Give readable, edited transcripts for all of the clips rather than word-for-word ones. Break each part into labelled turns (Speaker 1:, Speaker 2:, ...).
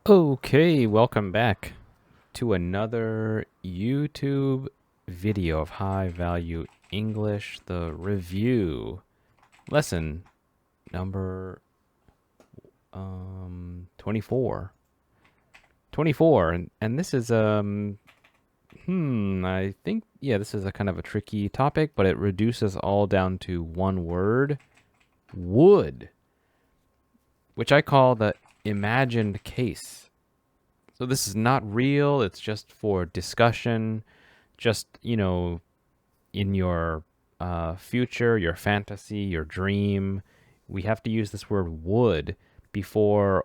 Speaker 1: Okay, welcome back to another YouTube video of high value English, the review lesson number 24. 24 and this is I think this is a kind of a tricky topic, but it reduces all down to one word, would, which I call the imagined case. So this is not real, it's just for discussion, just, in your future, your fantasy, your dream. We have to use this word would before,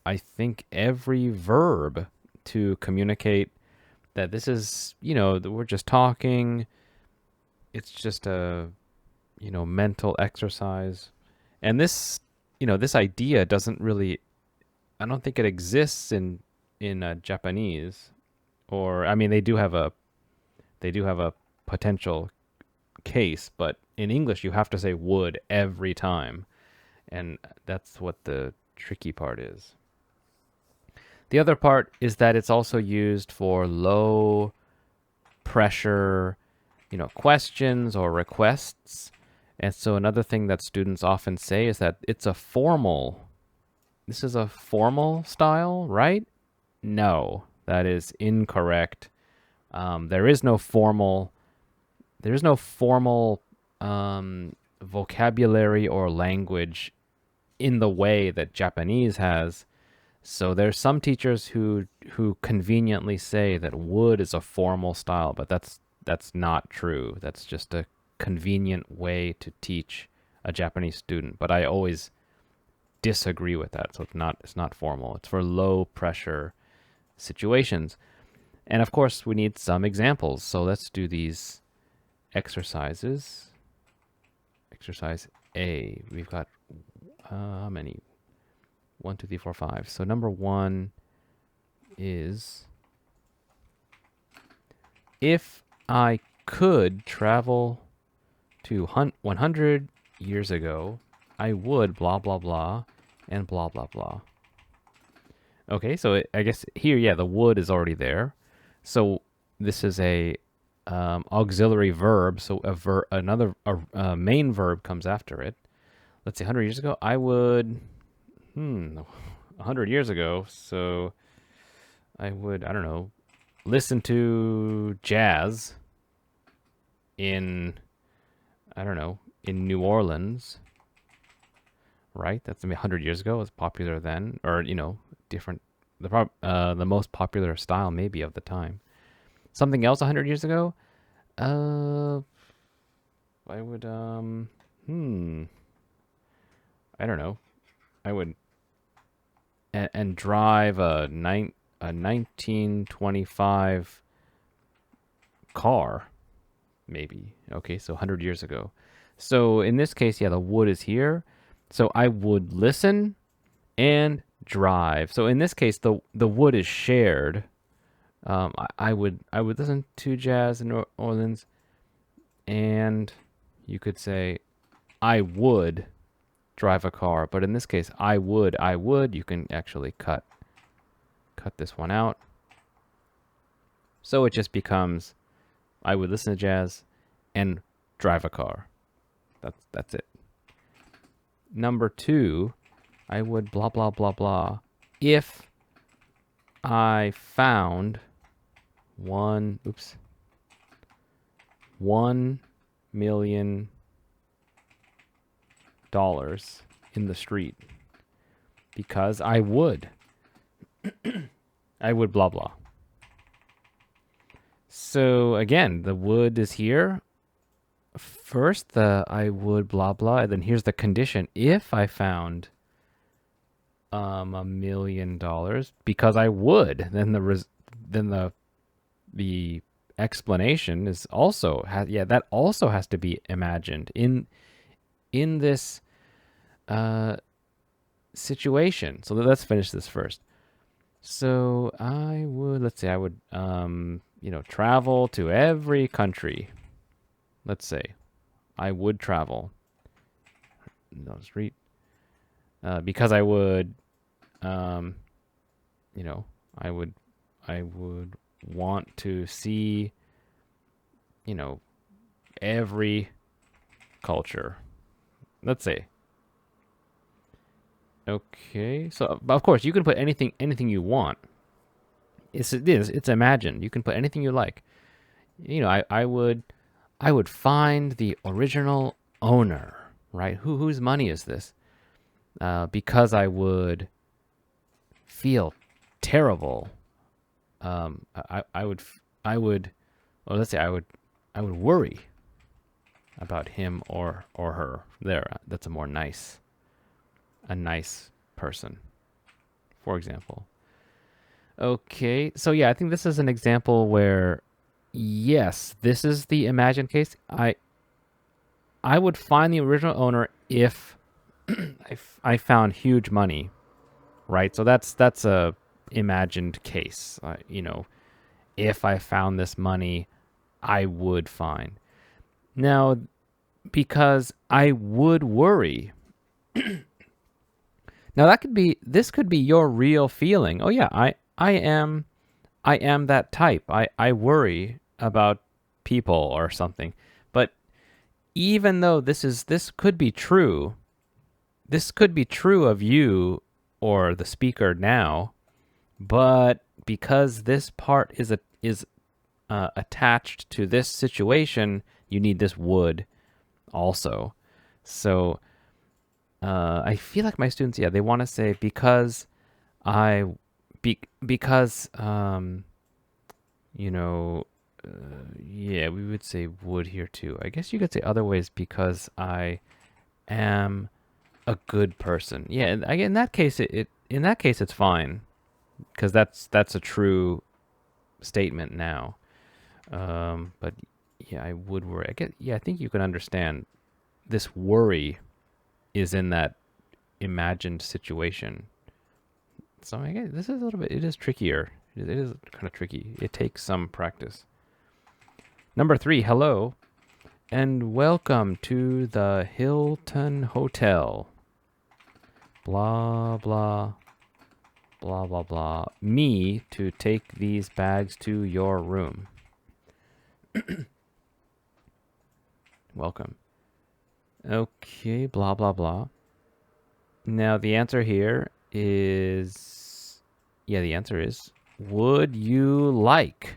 Speaker 1: I think, every verb to communicate that this is, that we're just talking. It's just a, mental exercise. And this, this idea doesn't really, I don't think it exists in Japanese, or I mean they do have a potential case, but in English you have to say would every time, and that's what the tricky part is. The other part is that it's also used for low pressure, questions or requests. And so another thing that students often say is that it's a formal. This is a formal style, right? No, that is incorrect. There is no formal vocabulary or language in the way that Japanese has. So there's some teachers who conveniently say that would is a formal style, but that's not true. That's just a convenient way to teach a Japanese student. But I always disagree with that. So it's not formal. It's for low pressure situations. And of course, we need some examples. So let's do these exercises. Exercise A. We've got how many? 1, 2, 3, 4, 5. So number 1 is, if I could travel to 100 years ago, I would blah, blah, blah, and blah, blah, blah. Okay, so I guess here, the would is already there. So this is a auxiliary verb. So another main verb comes after it. Let's say 100 years ago, I would, 100 years ago. So I would, I don't know, listen to jazz in, I don't know, in New Orleans. Right? That's 100 years ago. It was popular then, or different. The most popular style maybe of the time. Something else 100 years ago. I would I don't know. I would and drive a 1925 car, maybe. Okay, so 100 years ago. So in this case, the would is here. So I would listen and drive. So in this case, the would is shared. I would listen to jazz in New Orleans, and you could say I would drive a car. But in this case, I would. You can actually cut this one out. So it just becomes I would listen to jazz and drive a car. That's it. Number 2, I would blah, blah, blah, blah. If I found $1 million in the street, because I would. I would blah, blah. So again, the would is here. First, the I would blah, blah, and then here's the condition. If I found $1 million, because I would, then the explanation is also that also has to be imagined in this situation. So let's finish this first. So let's say I would travel to every country. Let's say I would travel. No, street. Because I would you know, I would want to see, you know, every culture. Let's say. Okay, so of course you can put anything you want. It's imagined. You can put anything you like. You know, I would find the original owner, right? Whose money is this? Because I would feel terrible. I would, well, let's say I would worry about him or her. There, that's a nice person, for example. Okay, so yeah, I think this is an example where, yes, this is the imagined case. I would find the original owner if I found huge money, right? So that's a imagined case. You know, if I found this money, I would find. Now, because I would worry. Now this could be your real feeling. Oh yeah, I am that type. I worry about people or something. But even though this could be true, this could be true of you or the speaker now, but because this part is attached to this situation, you need this would also. So I feel like my students, yeah, they want to say because you know, yeah, we would say would here too. I guess you could say other ways, because I am a good person. Yeah, and again, in that case, it's fine, because that's a true statement now. But yeah, I would worry. I think you can understand this worry is in that imagined situation. So I guess this is a little bit, it is trickier. It is kind of tricky. It takes some practice. Number 3, hello, and welcome to the Hilton Hotel. Blah, blah, blah, blah, blah. Me to take these bags to your room. Welcome. Okay, blah, blah, blah. Now, the answer here is, yeah, the answer is, would you like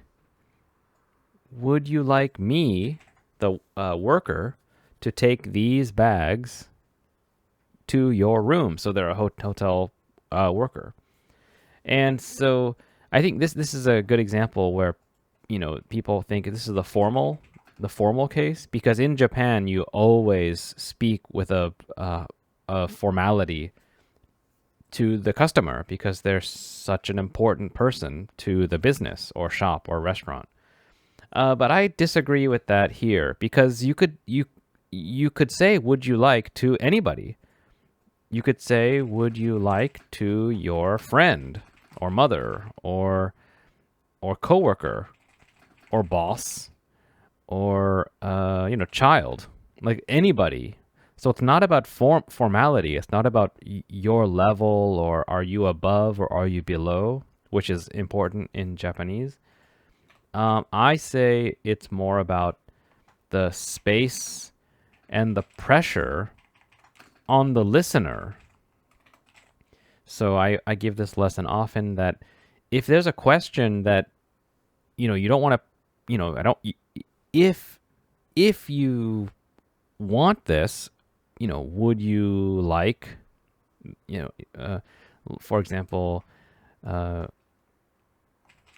Speaker 1: me, the worker, to take these bags to your room? So they're a hotel worker. And so I think this is a good example where, you know, people think this is the formal case, because in Japan you always speak with a formality to the customer, because they're such an important person to the business or shop or restaurant. But I disagree with that here, because you could say would you like to anybody. You could say would you like to your friend or mother or coworker or boss or child, like anybody. So it's not about formality. It's not about your level, or are you above or are you below, which is important in Japanese. I say it's more about the space and the pressure on the listener. So I give this lesson often, that if there's a question that, you know, you don't want to, if you want this, you know, would you like, for example,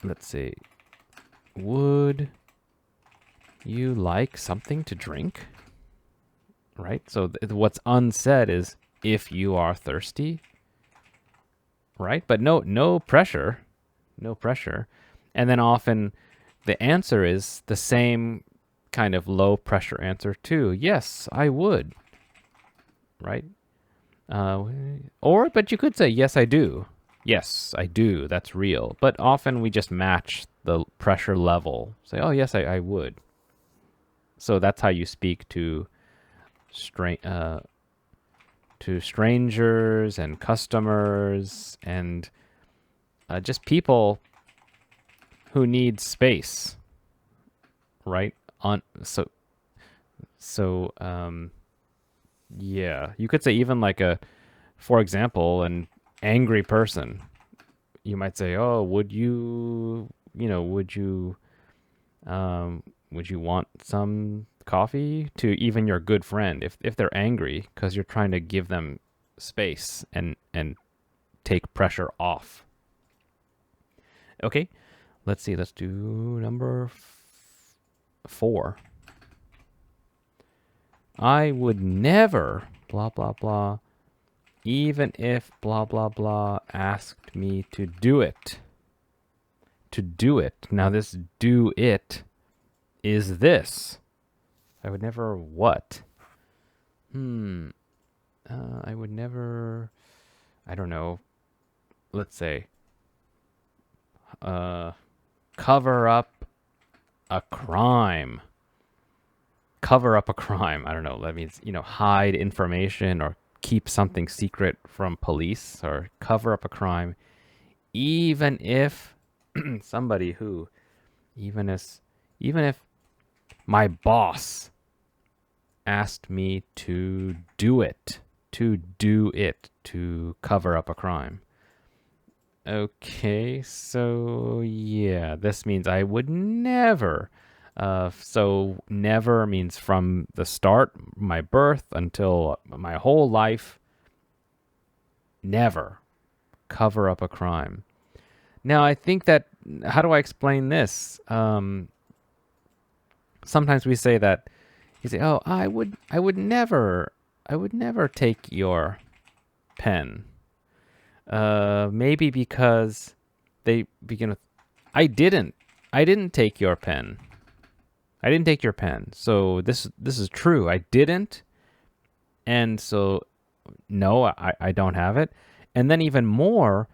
Speaker 1: let's say, would you like something to drink? Right? So what's unsaid is if you are thirsty, right? But no pressure. And then often the answer is the same kind of low pressure answer too. Yes, I would. Right? But you could say, yes, I do. Yes, I do. That's real. But often we just match the pressure level. Say, oh, yes, I would. So that's how you speak to strangers and customers and just people who need space, right? Yeah, you could say even like for example, an angry person. You might say, "Oh, would you want some coffee?" To even your good friend, if they're angry, because you're trying to give them space and take pressure off. Okay, let's see. Let's do number 4. I would never blah blah blah, even if blah blah blah asked me to do it. To do it. Now this do it is this. I would never what? I would never, I don't know. Let's say cover up a crime. Cover up a crime. I don't know. That means, hide information or keep something secret from police, or cover up a crime. Even if somebody who, even if my boss asked me to do it, to cover up a crime. Okay, so yeah, this means I would never. So never means from the start, my birth, until my whole life, never cover up a crime. Now, I think that, how do I explain this? Sometimes we say that, you say, "Oh, I would never take your pen." Maybe because they begin with, I didn't take your pen. I didn't take your pen. So this is true. I didn't. And so, no, I don't have it. And then even more,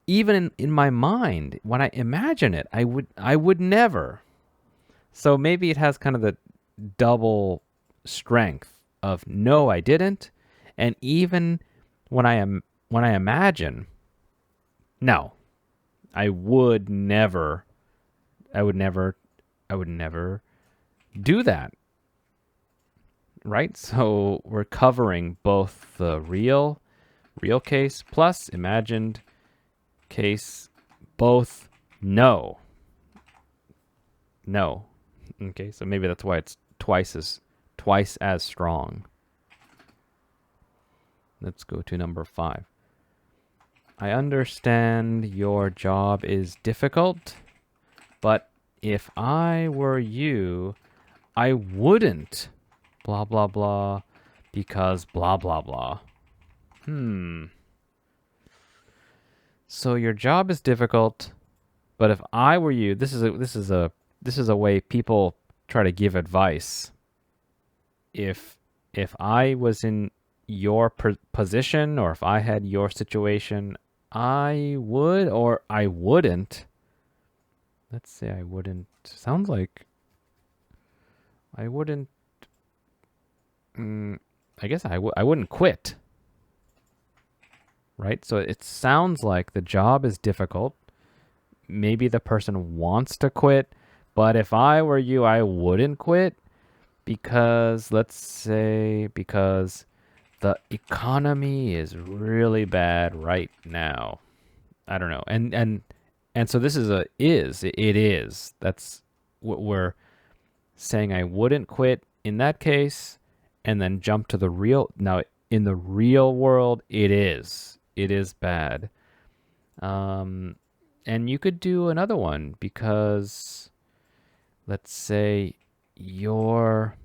Speaker 1: even in my mind, when I imagine it, I would never. So maybe it has kind of the double strength of no, I didn't. And even when I imagine, no, I would never do that. Right? So we're covering both the real case plus imagined case, both no. Okay, so maybe that's why it's twice as strong. Let's go to number 5. I understand your job is difficult, but if I were you, I wouldn't blah blah blah because blah blah blah. So your job is difficult, but if I were you, this is a way people try to give advice. If I was in your position, or if I had your situation, I would, or I wouldn't. Let's say I wouldn't. Sounds like I wouldn't. I guess I wouldn't quit. Right? So it sounds like the job is difficult. Maybe the person wants to quit, but if I were you, I wouldn't quit because, let's say, because the economy is really bad right now. I don't know. And so this is it is. That's what we're saying. I wouldn't quit in that case, and then jump to the real. Now, in the real world, it is bad. And you could do another one because, let's say, your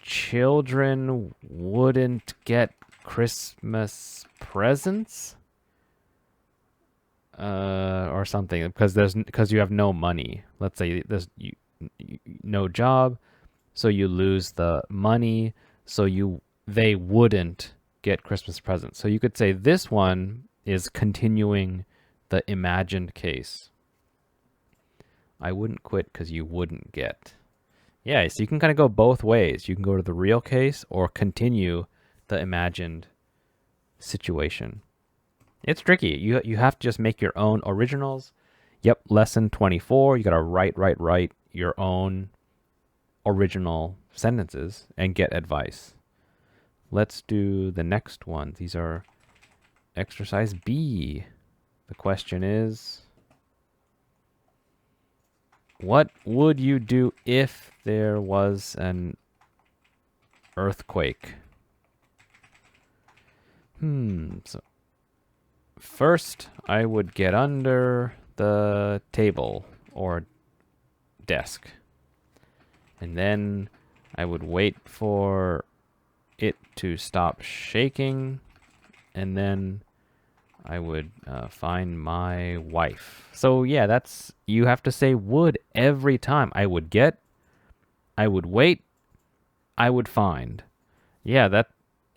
Speaker 1: children wouldn't get Christmas presents, or something, because you have no money. Let's say there's no job, so you lose the money, so they wouldn't get Christmas presents. So you could say this one is continuing the imagined case. I wouldn't quit because you wouldn't get. Yeah, so you can kind of go both ways. You can go to the real case or continue the imagined situation. It's tricky. You have to just make your own originals. Yep, lesson 24. You got to write your own original sentences and get advice. Let's do the next one. These are exercise B. The question is, what would you do if there was an earthquake? So first, I would get under the table or desk. And then I would wait for it to stop shaking. And then I would find my wife. So yeah, that's, you have to say would every time. I would get, I would wait, I would find. Yeah,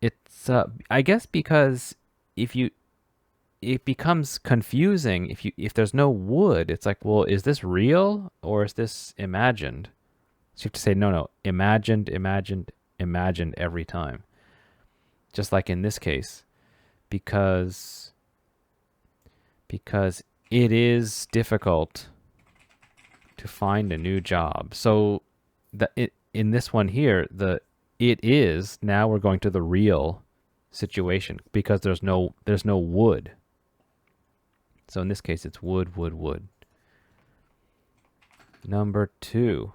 Speaker 1: it's, I guess because it becomes confusing if there's no would. It's like, well, is this real or is this imagined? So you have to say, no, imagined every time. Just like in this case, because it is difficult to find a new job. So in this one here, it is, now we're going to the real situation because there's no would. So in this case, it's would. Number 2.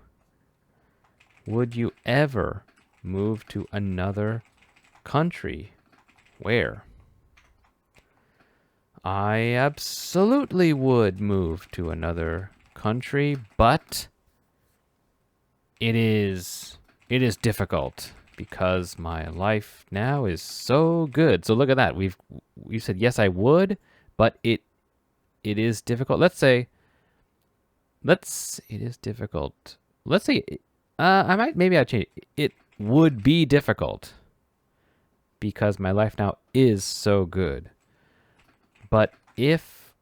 Speaker 1: Would you ever move to another country? Where? I absolutely would move to another country, but it is difficult because my life now is so good. So look at that. We've said yes, I would, but it is difficult. Let's say it is difficult. Let's say maybe I'd change it. It would be difficult because my life now is so good. But if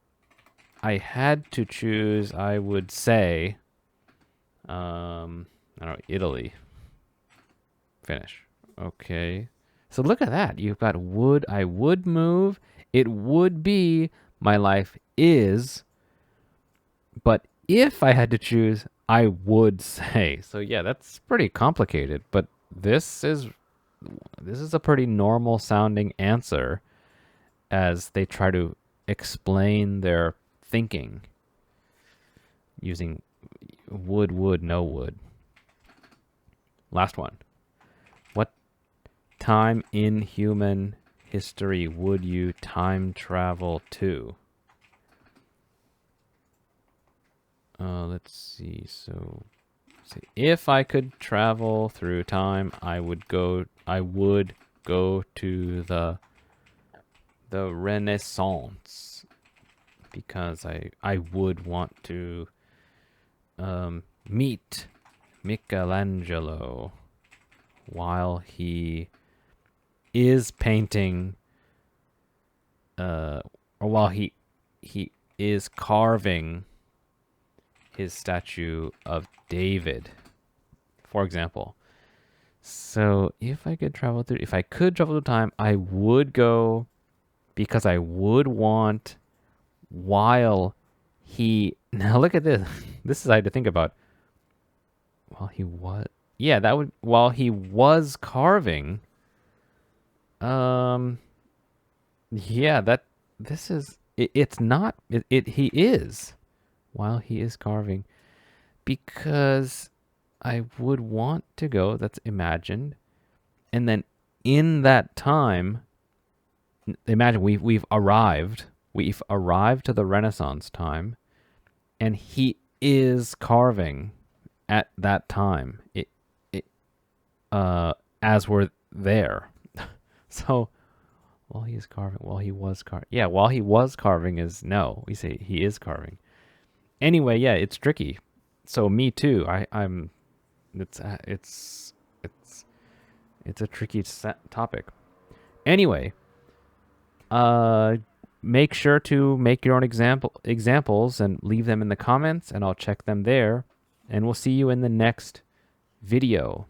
Speaker 1: I had to choose, I would say, I don't know, Italy. Finish. Okay. So look at that. You've got would, I would move. It would be, my life is. But if I had to choose, I would say. So yeah, that's pretty complicated. But this is a pretty normal sounding answer as they try to explain their thinking using would, no would. Last one. What time in human history would you time travel to? Let's see. So, if I could travel through time, I would go to the Renaissance because I would want to meet Michelangelo while he is painting or while he is carving his statue of David, for example. So if I could travel through time, I would go because I would want while he, now look at this. This is I had to think about. While he was, yeah, that would, while he was carving, yeah, that, this is, it's not, he is, while he is carving, because I would want to go, that's imagined, and then in that time, imagine we've arrived to the Renaissance time, and he is carving at that time, as we're there. So, while he is carving, while he was carving. Yeah, while he was carving is no. We say he is carving. Anyway, yeah, it's tricky. So me too. I'm. It's a tricky topic. Anyway, make sure to make your own examples and leave them in the comments, and I'll check them there. And we'll see you in the next video.